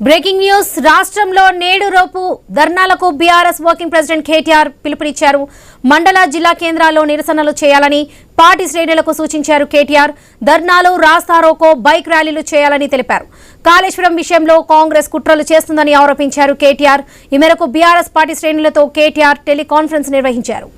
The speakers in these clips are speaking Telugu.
బ్రేకింగ్ న్యూస్ రాష్ట్రంలో నేడు రోపు ధర్నాలకు బీఆర్ఎస్ వర్కింగ్ ప్రెసిడెంట్ కేటీఆర్ పిలుపునిచ్చారు. మండల జిల్లా కేంద్రాల్లో నిరసనలు చేయాలని పార్టీ శ్రేణులకు సూచించారు. కేటీఆర్ ధర్నాలు, రాస్తారోకో, బైక్ ర్యాలీలు చేయాలని తెలిపారు. కాళేశ్వరం విషయంలో కాంగ్రెస్ కుట్రలు చేస్తుందని ఆరోపించారు. కేటీఆర్ ఈ మేరకు బీఆర్ఎస్ పార్టీ శ్రేణులతో కేటీఆర్ టెలికాన్ఫరెన్స్ నిర్వహించారు.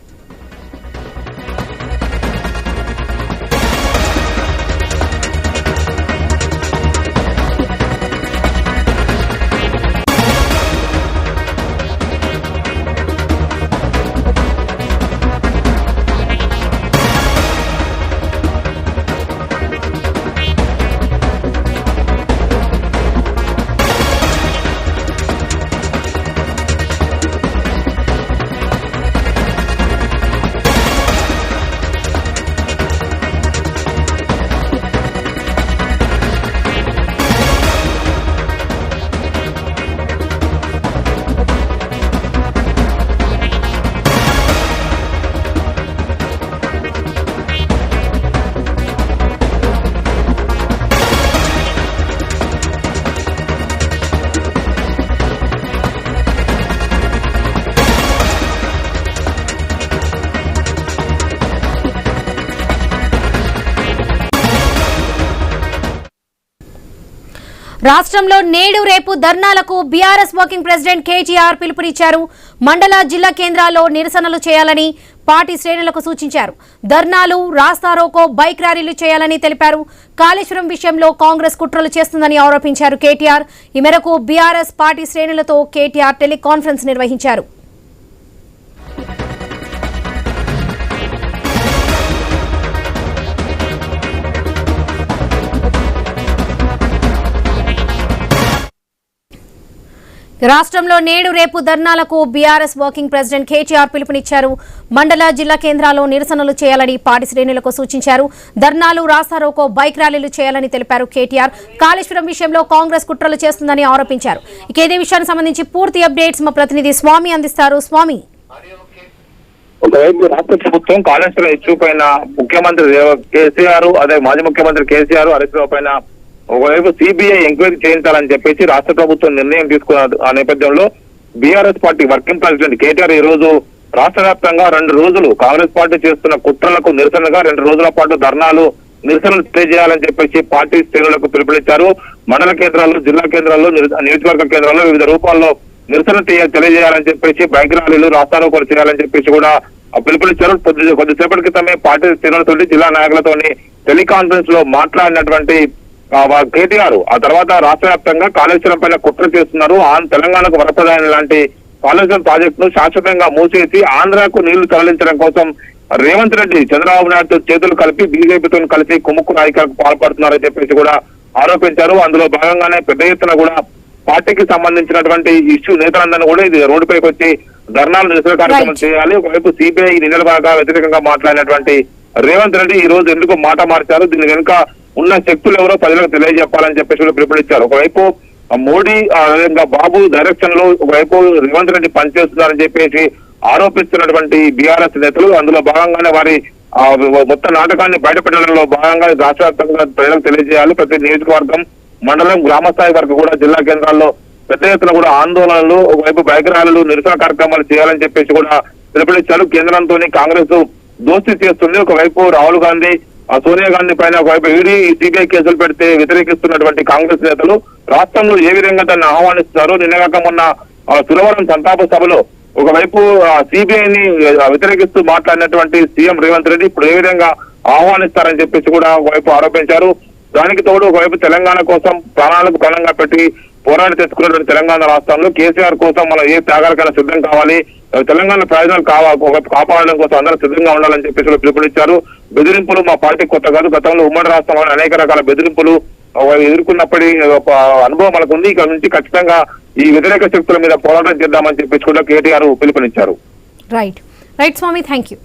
రాష్ట్రంలో నేడు రేపు ధర్నాలకు బీఆర్ఎస్ వర్కింగ్ ప్రెసిడెంట్ కేటీఆర్ పిలుపునిచ్చారు. మండల జిల్లా కేంద్రాల్లో నిరసనలు చేయాలని పార్టీ శ్రేణులకు సూచించారు. ధర్నాలు, రాస్తారోకో, బైక్ ర్యాలీలు చేయాలని తెలిపారు. కాళేశ్వరం విషయంలో కాంగ్రెస్ కుట్రలు చేస్తుందని ఆరోపించారు. కేటీఆర్ ఈ మేరకు బీఆర్ఎస్ పార్టీ శ్రేణులతో కేటీఆర్ టెలికాన్ఫరెన్స్ నిర్వహించారు. రాష్ట్రంలో నేడు రేపు ధర్నాలకు బీఆర్ఎస్ వర్కింగ్ ప్రెసిడెంట్ కేటీఆర్ పిలుపునిచ్చారు. మండల జిల్లా కేంద్రాల్లో నిరసనలు చేయాలని పార్టీ శ్రేణులకు సూచించారు. ధర్నాలు, రాస్తారోకో, బైక్ ర్యాలీలు చేయాలని తెలిపారు. కేటీఆర్ కాళేశ్వరం విషయంలో కాంగ్రెస్ కుట్రలు చేస్తుందని ఆరోపించారు. ఇక ఇదే విషయానికి సంబంధించి పూర్తి అప్డేట్స్ మా ప్రతినిధి స్వామి అందిస్తారు. స్వామి, ఒకవైపు రాష్ట్ర ప్రభుత్వం కాళేశ్వరం ఇష్యూ పైన ముఖ్యమంత్రి కేసీఆర్, అదే మాజీ ముఖ్యమంత్రి కేసీఆర్ హరీష్ రావు పైన ఒకవైపు సిబిఐ ఎంక్వైరీ చేయించాలని చెప్పేసి రాష్ట్ర ప్రభుత్వం నిర్ణయం తీసుకున్న ఆ నేపథ్యంలో BRS party working president KTR ఈ రోజు రాష్ట్ర వ్యాప్తంగా 2 రోజులు కాంగ్రెస్ పార్టీ చేస్తున్న కుట్రలకు నిరసనగా 2 రోజుల పాటు ధర్నాలు, నిరసనలు తెలియజేయాలని చెప్పేసి పార్టీ శ్రేణులకు పిలుపునిచ్చారు. మండల కేంద్రాల్లో, జిల్లా కేంద్రాల్లో, నియోజకవర్గ కేంద్రాల్లో వివిధ రూపాల్లో నిరసన తెలియజేయాలని చెప్పేసి బైక్ ర్యాలీలు, రాస్తారోకోలు చేయాలని చెప్పేసి కూడా పిలుపునిచ్చారు. కొద్దిసేపటి క్రితమే పార్టీ శ్రేణులతో, జిల్లా నాయకులతో టెలికాన్ఫరెన్స్ లో మాట్లాడినటువంటి కేటీఆర్ ఆ తర్వాత రాష్ట్ర వ్యాప్తంగా కాళేశ్వరం పైన కుట్ర చేస్తున్నారు. తెలంగాణకు వరప్రదాయం లాంటి కాళేశ్వరం ప్రాజెక్టు ను శాశ్వతంగా మూసేసి ఆంధ్రాకు నీళ్లు తరలించడం కోసం రేవంత్ రెడ్డి చంద్రబాబు నాయుడుతో చేతులు కలిపి బీజేపీతో కలిసి కుమ్ముక్కు నాయకులకు పాల్పడుతున్నారని చెప్పేసి కూడా ఆరోపించారు. అందులో భాగంగానే పెద్ద ఎత్తున కూడా పార్టీకి సంబంధించినటువంటి ఇష్యూ నేతలందరినీ కూడా ఇది రోడ్డుపైకి వచ్చి ధర్నాలు, నిరసన కార్యక్రమం చేయాలి. ఒకవైపు సిబిఐ నిన్నలుగా వ్యతిరేకంగా మాట్లాడినటువంటి రేవంత్ రెడ్డి ఈ రోజు ఎందుకు మాట మార్చారు, దీని వెనుక ఉన్న శక్తులు ఎవరో ప్రజలకు తెలియజెప్పాలని చెప్పేసి కూడా పిలుపునిచ్చారు. ఒకవైపు మోడీ బాబు డైరెక్షన్ లో ఒకవైపు రేవంత్ రెడ్డి పనిచేస్తున్నారని చెప్పేసి ఆరోపిస్తున్నటువంటి బీఆర్ఎస్ నేతలు, అందులో భాగంగానే వారి మొత్తం నాటకాన్ని బయటపెట్టడంలో భాగంగా రాష్ట్ర వ్యాప్తంగా ప్రజలకు తెలియజేయాలి. ప్రతి నియోజకవర్గం, మండలం, గ్రామ స్థాయి వరకు కూడా జిల్లా కేంద్రాల్లో పెద్ద ఎత్తున కూడా ఆందోళనలు, ఒకవైపు బైక్ ర్యాలీలు, నిరసన కార్యక్రమాలు చేయాలని చెప్పేసి కూడా పిలుపునిచ్చారు. కేంద్రంతో కాంగ్రెస్ దోస్తీ చేస్తుంది. ఒకవైపు రాహుల్ గాంధీ, సోనియా గాంధీ పైన ఒకవైపు ఈడీ, సిబిఐ కేసులు పెడితే వ్యతిరేకిస్తున్నటువంటి కాంగ్రెస్ నేతలు రాష్ట్రంలో ఏ విధంగా దాన్ని ఆహ్వానిస్తున్నారు. నిన్నగాక మొన్న సురవరం సంతాప సభలో ఒకవైపు సిబిఐని వ్యతిరేకిస్తూ మాట్లాడినటువంటి సీఎం రేవంత్ రెడ్డి ఇప్పుడు ఏ విధంగా ఆహ్వానిస్తారని చెప్పేసి కూడా ఒకవైపు ఆరోపించారు. దానికి తోడు ఒకవైపు తెలంగాణ కోసం ప్రాణాలకు ప్రాణంగా పెట్టి పోరాడి తెచ్చుకున్నటువంటి తెలంగాణ రాష్ట్రంలో కేసీఆర్ కోసం మనం ఏ త్యాగాలకైనా సిద్ధం కావాలి, తెలంగాణ ప్రయోజనాలు కాపాడడం కోసం అందరూ సిద్ధంగా ఉండాలని చెప్పేసి పిలుపునిచ్చారు. బెదిరింపులు మా పార్టీ కొత్త కాదు, గతంలో ఉమ్మడి రాష్ట్రంలో అనేక రకాల బెదిరింపులు ఎదుర్కొన్నప్పటి అనుభవం మనకు ఉంది. ఇక్కడ నుంచి ఖచ్చితంగా ఈ వ్యతిరేక శక్తుల మీద పోరాటం చేద్దామని చెప్పేసి కూడా కేటీఆర్ పిలుపునిచ్చారు. రైట్ స్వామి, థ్యాంక్ యూ.